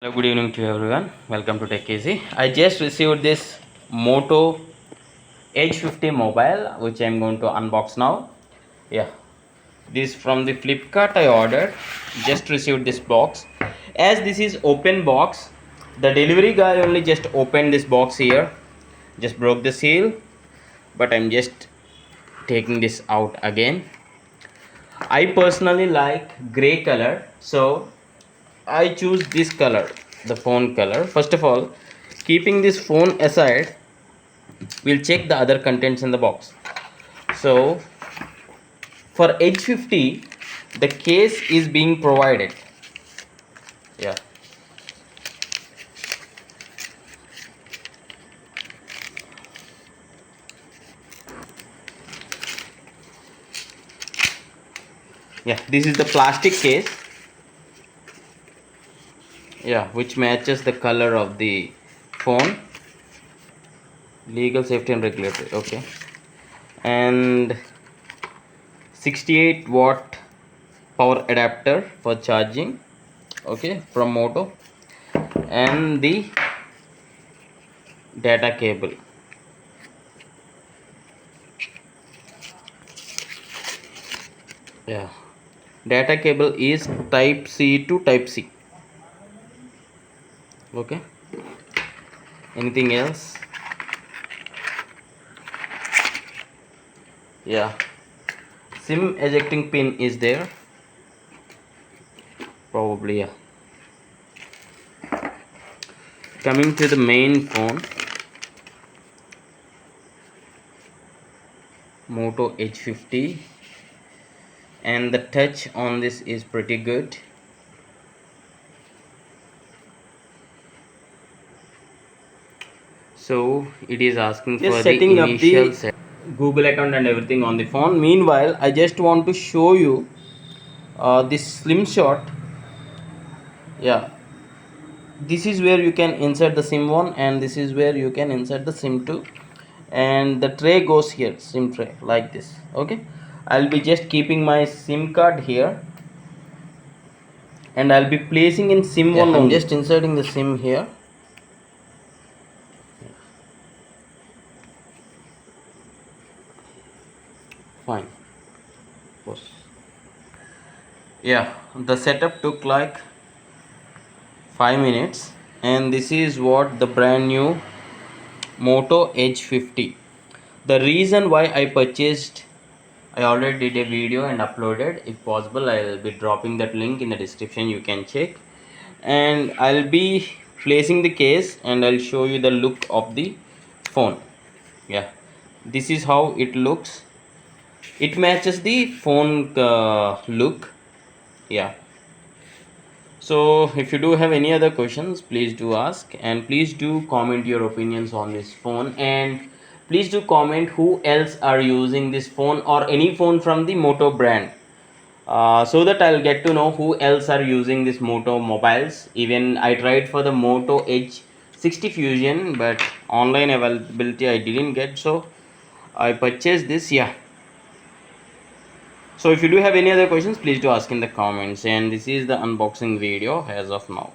Hello, good evening to everyone. Welcome to Tech Easy. I just received this Moto Edge 50 mobile, which I'm going to unbox now. Yeah, this from the Flipkart I ordered. Just received this box. As this is open box, the delivery guy only just opened this box here, just broke the seal. But I'm just taking this out again. I personally like gray color, so I choose this color, the phone color. First of all, keeping this phone aside, we'll check the other contents in the box. So for Edge 50, the case is being provided. Yeah. Yeah, this is the plastic case. Yeah, which matches the color of the phone. Legal, safety and regulatory. Okay. And 68-watt power adapter for charging. Okay, from Moto. And the data cable. Yeah, data cable is type C to type C. Okay, anything else? Yeah, SIM ejecting pin is there, probably. Yeah, coming to the main phone, Moto Edge 50, and the touch on this is pretty good. So it is asking just for setting the initial up the Google account and everything on the phone. Meanwhile, I just want to show you this slim shot. Yeah, this is where you can insert the sim 1 and this is where you can insert the sim 2, and the tray goes here, sim tray, like this. Okay, I'll be just keeping my sim card here and I'll be placing in sim 1 I'm only. Just inserting the sim here. Fine. Yeah, the setup took like 5 minutes, and this is what the brand new Moto Edge 50. The reason why I purchased, I already did a video and uploaded. If possible, I'll be dropping that link in the description, you can check. And I'll be placing the case and I'll show you the look of the phone. Yeah, this is how it looks. It matches the phone look. Yeah. So if you do have any other questions, please do ask, and please do comment your opinions on this phone, and please do comment who else are using this phone or any phone from the Moto brand, so that I'll get to know who else are using this Moto mobiles. Even I tried for the Moto Edge 60 Fusion, but online availability I didn't get, so I purchased this. Yeah. So if you do have any other questions, please do ask in the comments, and this is the unboxing video as of now.